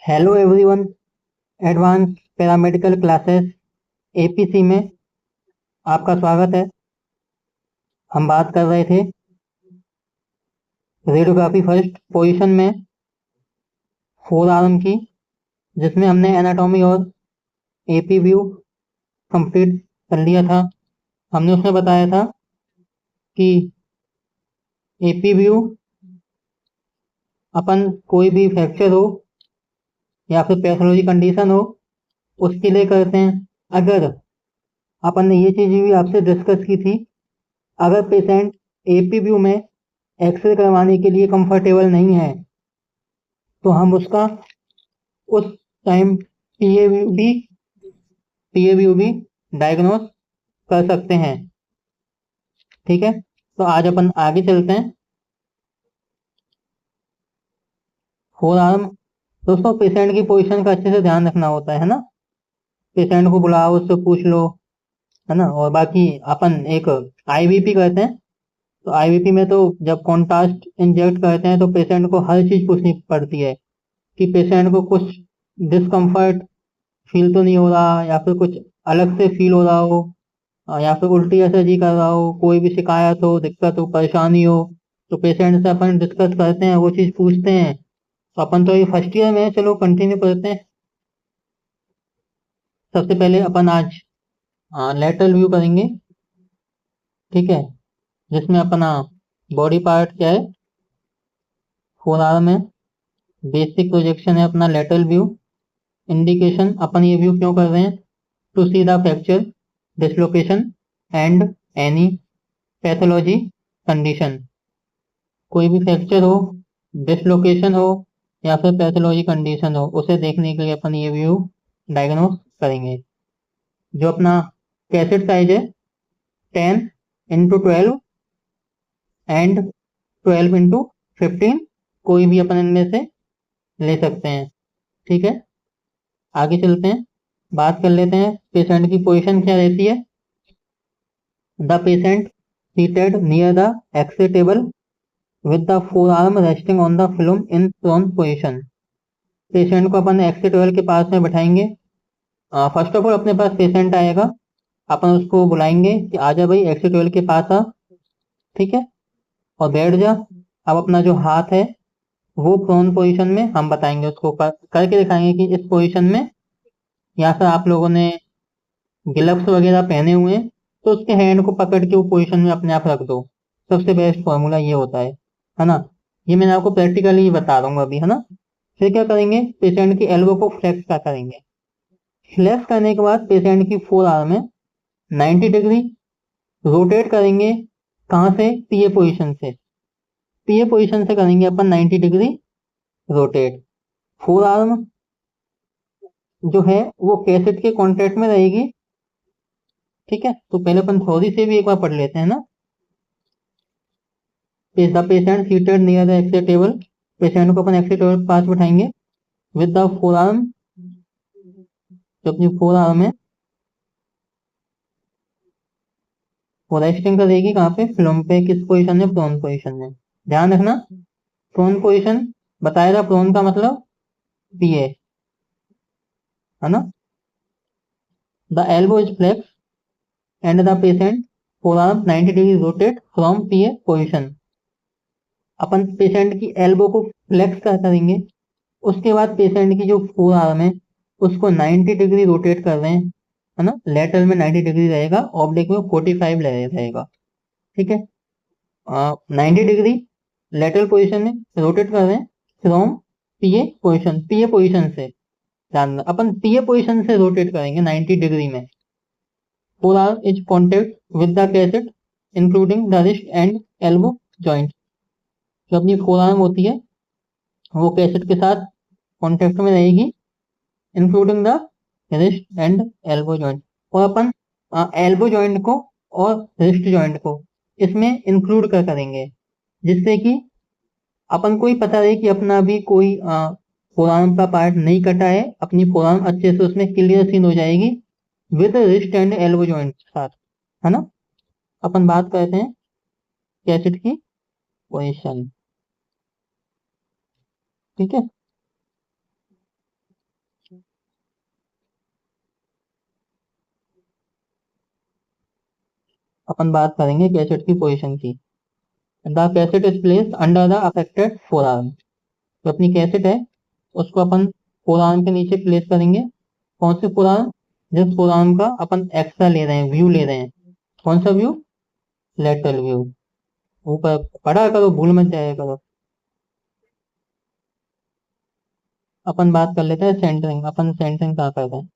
Hello everyone. Advance paramedical classes APC में आपका स्वागत है। हम बात कर रहे थे रेडियोग्राफी फर्स्ट पोजीशन में फोर आर्म की, जिसमें हमने एनाटॉमी और एपी व्यू कंप्लीट कर लिया था। हमने उसमें बताया था कि एपी व्यू अपन कोई भी फ्रैक्चर हो या फिर पैथोलॉजी कंडीशन हो उसके लिए करते हैं। अगर अपन ने ये चीज़ भी आपसे डिस्कस की थी, अगर पेशेंट एपी व्यू में एक्सरे करवाने के लिए कंफर्टेबल नहीं है तो हम उसका उस टाइम पीएव्यू भी डायग्नोस कर सकते हैं। ठीक है, तो आज अपन आगे चलते हैं। फोर आर्म दोस्तों, पेशेंट की पोजीशन का अच्छे से ध्यान रखना होता है ना। पेशेंट को बुलाओ, उससे पूछ लो, है ना। और बाकी अपन एक आईवीपी करते हैं, तो आईवीपी में तो जब कॉन्ट्रास्ट इंजेक्ट करते हैं तो पेशेंट को हर चीज पूछनी पड़ती है कि पेशेंट को कुछ डिस्कम्फर्ट फील तो नहीं हो रहा, या फिर कुछ अलग से फील हो रहा हो, या फिर उल्टी एसर्जी कर रहा हो, कोई भी शिकायत हो, दिक्कत हो, परेशानी हो, तो पेशेंट से अपन डिस्कस करते हैं, वो चीज़ पूछते हैं। तो अपन तो ये फर्स्ट ईयर में है, चलो कंटिन्यू करते हैं। सबसे पहले अपन आज लेटरल व्यू करेंगे। ठीक है, जिसमें अपना बॉडी पार्ट क्या है, फोर आर्म है। बेसिक प्रोजेक्शन है अपना लेटरल व्यू। इंडिकेशन अपन ये व्यू क्यों कर रहे हैं, to see the fracture dislocation and any pathology condition. कोई भी फ्रैक्चर हो, डिसलोकेशन हो, या फिर पैथोलॉजी कंडीशन हो, उसे देखने के लिए अपन ये व्यू डायग्नोस करेंगे। जो अपना कैसेट साइज है 10x12 एंड 12x15, कोई भी अपन इनमें से ले सकते हैं। ठीक है, आगे चलते हैं, बात कर लेते हैं पेशेंट की पोजीशन क्या रहती है। The patient seated near the X ray table with the forearm resting on the film in prone position। Patient को अपन एक्सरे टेबल के पास में बैठाएंगे। फर्स्ट ऑफ ऑल अपने पास पेशेंट आएगा, अपन उसको बुलाएंगे कि आजा भाई एक्सरे टेबल के पास आ। ठीक है, और बैठ जा। अब अपना जो हाथ है वो प्रोन पोजीशन में हम बताएंगे उसको करके दिखाएंगे कि इस पोजीशन में, या फिर आप लोगों ने ग्लव्स वगैरह पहने हुए हैं तो उसके हैंड को पकड़ के वो पोजीशन में अपने आप रख दो। सबसे बेस्ट फॉर्मूला ये होता है ना। ये मैंने आपको प्रैक्टिकली ही बता दूंगा अभी, है ना। फिर क्या करेंगे, पेशेंट की एल्बो को फ्लेक्स का करेंगे। फ्लेक्स करने के बाद पेशेंट की फोर आर्म में 90 डिग्री रोटेट करेंगे। कहाँ से, पीए पोजीशन से। पीए पोजीशन से करेंगे अपन 90 डिग्री रोटेट। फोर आर्म जो है वो कैसेट के कॉन्टेक्ट में रहेगी। ठीक है, तो पहले अपन थ्योरी से भी एक बार पढ़ लेते हैं ना। The patient seated near the X ray table, patient को अपन एक्सरे टेबल के पास बैठाएंगे विद द फोर आर्म। जो अपनी फोर आर्म है वो रेस्टिंग करेगी कहाँ पे, फिल्म पे। किस पोजीशन में, प्रोन पोजीशन में। ध्यान रखना, प्रोन पोजीशन बताएगा, प्रोन का मतलब पीए, है ना। The elbow is flex and the patient forearm 90 degree rotate from PA position. अपन पेशेंट की एल्बो को फ्लेक्स करेंगे, उसके बाद पेशेंट की जो फोर आर्म है उसको 90 डिग्री रोटेट कर रहे हैं, है ना। लेटरल में 90 डिग्री रहेगा, ऑब्लिक में 45 रहेगा। ठीक है, 90 डिग्री लेटरल पोजीशन में रोटेट कर रहे हैं from PA position. PA position से ध्यान, अपन पीए पोजीशन से रोटेट करेंगे 90 डिग्री में। Four arm is contact with the cassette including the wrist and elbow joint. जो अपनी फोर आर्म होती है वो कैसेट के साथ कॉन्टेक्ट में रहेगी, including the wrist and elbow joint. और अपन एल्बो जॉइंट को और रिस्ट जॉइंट को इसमें इंक्लूड कर करेंगे, जिससे कि अपन को ही पता रहे कि अपना अभी कोई फोरआर्म का पार्ट नहीं कटा है, अपनी फोरआर्म अच्छे से उसमें क्लियर सीन हो जाएगी with wrist and elbow joint के साथ, है ना। अपन बात करते हैं कैसेट की पोजीशन। ठीक है, अपन बात करेंगे कैसेट की पोजीशन की। The cassette is placed under the affected four arm. तो अपनी कैसेट है उसको अपन फोर आर्म के नीचे प्लेस करेंगे। कौन से फोर आर्म? जिस फोर आर्म का अपन एक्स्ट्रा ले रहे हैं, व्यू ले रहे हैं। कौन सा व्यू? Lateral view. ऊपर पढ़ा करो, भूल मत जाया करो। अपन बात कर लेते हैं सेंटरिंग। अपन सेंटरिंग कहाँ करते हैं?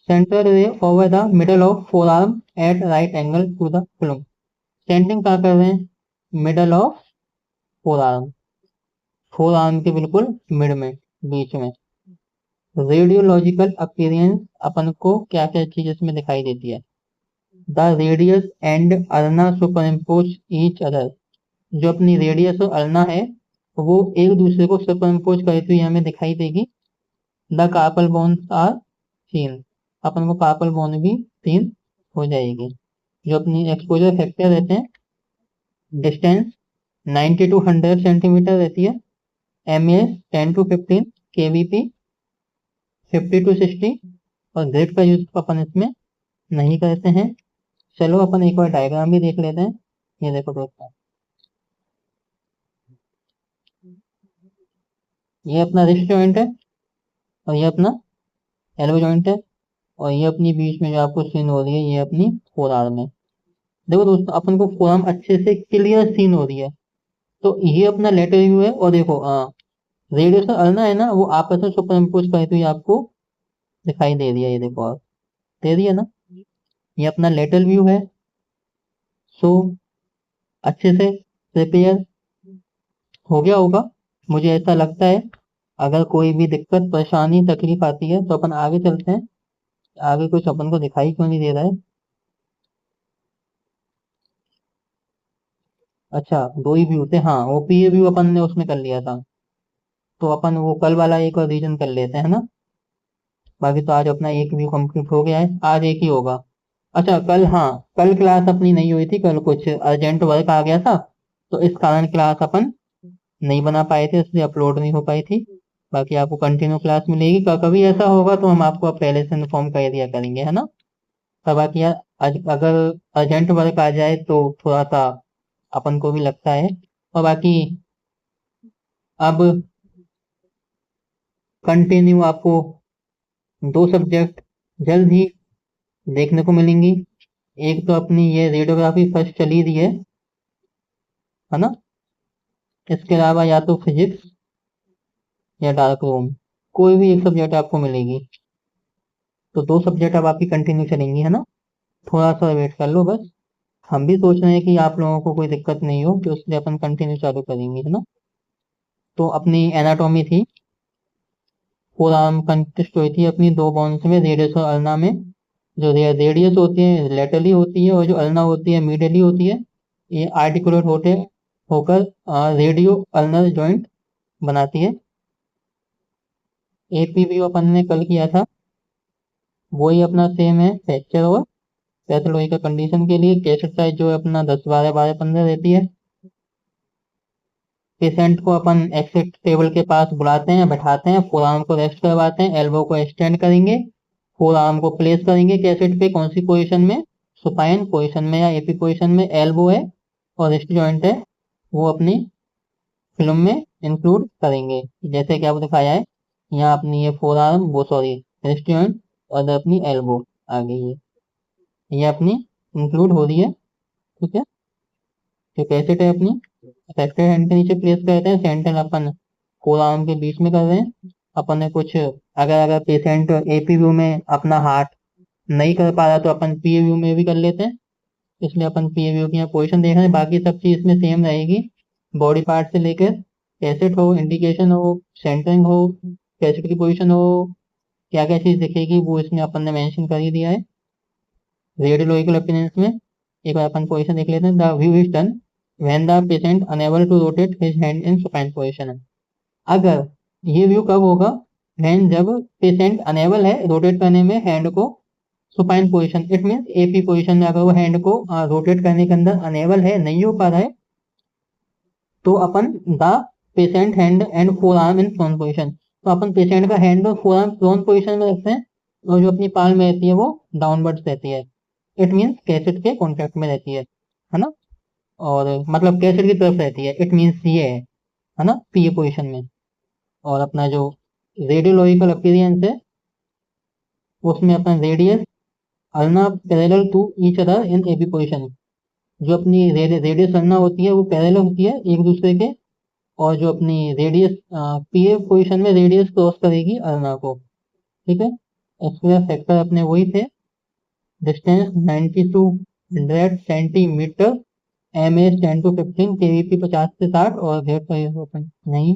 Centre is over the middle of forearm at right angle to the flume. Centring कहाँ कर रहे हैं? Middle of forearm. Forearm के बिल्कुल मिड में, बीच में। रेडियोलॉजिकल अपीयरेंस अपन को क्या क्या चीज इसमें दिखाई देती है? The radius and ulna super impose each other. जो अपनी रेडियस और अल्ना है वो एक दूसरे को सुपर इम्पोज करती हुई हमें दिखाई देगी। The carpal bones are seen. अपन को कार्पल बोन भी सीन हो जाएगी। जो अपनी एक्सपोजर फैक्टर रहते हैं, डिस्टेंस 90 to 100 सेंटीमीटर रहती है। एमएस 10 to 15, केवीपी 50 to 60, और ग्रिड का यूज अपन इसमें नहीं करते हैं। चलो अपन एक बार डायग्राम भी देख लेते हैं। ये देखो दोस्तों, ये अपना रिस्ट जॉइंट है और ये अपना एल्बो जॉइंट है, और ये अपनी बीच में जो आपको सीन हो रही है ये अपनी फोर आर्म है। देखो दोस्तों, अपन को फोर आर्म अच्छे से क्लियर सीन हो रही है। तो ये अपना लेटर व्यू है, और देखो रेडियस अल्ना है ना, वो आपस में सुपर इम्पोज करती हुई आपको दिखाई दे रही है। ये देखो, और दे रही है ना। ये अपना लेटरल व्यू है। सो अच्छे से प्रिपेयर हो गया होगा, मुझे ऐसा लगता है। अगर कोई भी दिक्कत परेशानी तकलीफ आती है तो अपन आगे चलते हैं। आगे कुछ अपन को दिखाई क्यों नहीं दे रहा है? अच्छा, दो ही व्यू थे। हाँ, ओपीए व्यू अपन ने उसमें कर लिया था, तो अपन वो कल वाला एक और रीजन कर लेते हैं ना। बाकी तो आज अपना एक व्यू कंप्लीट हो गया है, आज एक ही होगा। अच्छा कल, हाँ, कल क्लास अपनी नहीं हुई थी, कल कुछ अर्जेंट वर्क आ गया था, तो इस कारण क्लास अपन नहीं बना पाए थे, इसलिए अपलोड नहीं हो पाई थी। बाकी आपको कंटिन्यू क्लास मिलेगी। कभी ऐसा होगा तो हम आपको अब पहले से इन्फॉर्म कर दिया करेंगे, है ना। पर बाकी यार, अगर अर्जेंट वर्क आ जाए तो थोड़ा सा अपन को भी लगता है। और बाकी अब कंटिन्यू आपको दो सब्जेक्ट जल्द ही देखने को मिलेंगी। एक तो अपनी ये रेडियोग्राफी फर्स्ट चली रही है ना। इसके अलावा या तो फिजिक्स या डार्क रूम, कोई भी एक सब्जेक्ट आपको मिलेगी। तो दो सब्जेक्ट अब आपकी कंटिन्यू चलेंगी, है ना। थोड़ा सा वेट कर लो बस। हम भी सोच रहे हैं कि आप लोगों को कोई दिक्कत नहीं हो, तो इसलिए अपन कंटिन्यू चालू करेंगे, है ना। तो अपनी एनाटॉमी थी, फोर आर्म कंसिस्ट हुई थी अपनी दो बोन्स में, रेडियस और अल्ना में। जो रेडियस होती है लेटरली होती है, और जो अल्ना होती है मीडियली होती है। ये आर्टिकुलेट होते होकर रेडियो अल्नर जॉइंट बनाती है। एपीवी अपन ने कल किया था, वही अपना सेम है फ्रैक्चर और पैथोलॉजिकल कंडीशन के लिए। कैसेट साइज जो है अपना 10, 12, 12, 15 रहती है। पेशेंट को अपन एक्सिट टेबल के पास बुलाते हैं, बैठाते हैं, फोर आर्म को रेस्ट करवाते हैं, एल्बो को एक्सटेंड करेंगे, फोर आर्म को प्लेस करेंगे कैसेट पे। कौन सी पोजीशन में? सुपाइन पोजीशन में या एपी पोजीशन में। एल्बो है और रिस्ट जॉइंट है, वो अपनी फिल्म में इंक्लूड करेंगे, जैसे कि आपको दिखाया है। यहाँ अपनी ये फोर आर्म, वो सॉरी रिस्ट जॉइंट, और अपनी एल्बो आ गई है, ये अपनी इंक्लूड हो रही है। ठीक है, जो कैसेट है अपनी अफेक्टेड हैंड के नीचे प्लेस करते हैं, सेंटर अपन फोर आर्म के बीच में कर रहे हैं। अपन ने कुछ, अगर अगर पेशेंट एपी व्यू में अपना हार्ट नहीं कर पा रहा तो अपन पीए व्यू में भी कर लेते हैं, इसलिए अपन पीए व्यू की यहाँ पोजिशन देख रहे हैं। बाकी सब चीज इसमें सेम रहेगी, बॉडी पार्ट से लेकर कैसेट हो, इंडिकेशन हो, सेंटरिंग हो, कैसेट की पोजिशन हो, क्या क्या चीज दिखेगी वो इसमें अपन ने मेंशन कर ही दिया है। रेडियोलॉजिकल अपीयरेंस में एक बार अपन पोजीशन देख लेते हैं। The view is done when the patient unable to rotate his hand in supine position. अगर ये व्यू कब होगा? व्हेन, जब पेशेंट अनेबल है रोटेट करने में हैंड को supine position, it mean AP position में अगर वो हैंड को रोटेट करने के अंदर अनेबल है, नहीं हो पा रहा है, तो अपन the patient hand and forearm in prone position. तो अपन पेशेंट का हैंड और फोर आर्म प्रोन पोजीशन में रखते हैं, और जो अपनी पाल्म रहती है वो डाउनवर्ड्स रहती है। इट मीन्स कैसेट के कॉन्टेक्ट में रहती है ना, और मतलब कैसेट की तरफ रहती है, इट मीन्स ये है ना, पीए पोजीशन में। और अपना जो रेडियोलॉजिकल अपीयरेंस है उसमें अपना radius ulna parallel to each other in AB position. जो अपनी रेडियस अल्ना होती है वो पैरेलल होती है एक दूसरे के, और जो अपनी रेडियस पीए पोजीशन में रेडियस क्रॉस करेगी अल्ना को। ठीक है, एक्सप्रेस फैक्टर अपने वही थे, distance 90 to 100 centimetre, M S 10 to 15, KVP 50 से 60, और जेड का अपन नहीं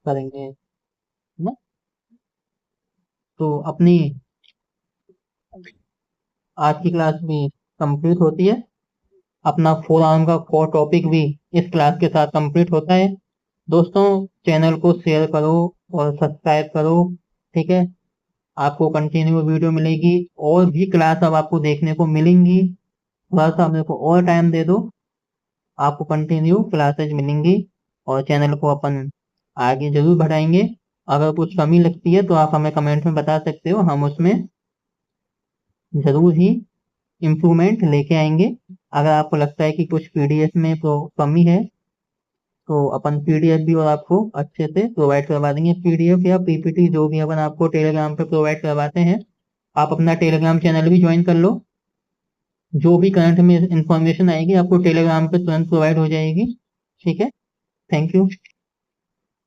करेंगे है ना। तो अपनी आज की क्लास भी कंप्लीट होती है, अपना 4 आर्म का कोर टॉपिक भी इस क्लास के साथ कंप्लीट होता है। दोस्तों, चैनल को शेयर करो और सब्सक्राइब करो। ठीक है, आपको कंटिन्यू वीडियो मिलेगी, और भी क्लास अब आपको देखने को मिलेंगी। थोड़ा सा मेरे को और टाइम दे दो, आपको कंटिन्यू क्लासेज मिलेंगी, और चैनल को अपन आगे जरूर बढ़ाएंगे। अगर कुछ कमी लगती है तो आप हमें कमेंट में बता सकते हो, हम उसमें जरूर ही इम्प्रूवमेंट लेके आएंगे। अगर आपको लगता है कि कुछ पीडीएफ में तो कमी है, तो अपन पीडीएफ भी और आपको अच्छे से प्रोवाइड करवा देंगे, पीडीएफ या पीपीटी जो भी अपन आपको टेलीग्राम पे प्रोवाइड करवाते हैं। आप अपना टेलीग्राम चैनल भी ज्वाइन कर लो, जो भी करंट में इंफॉर्मेशन आएगी आपको टेलीग्राम पे तुरंत प्रोवाइड हो जाएगी। ठीक है, थैंक यू।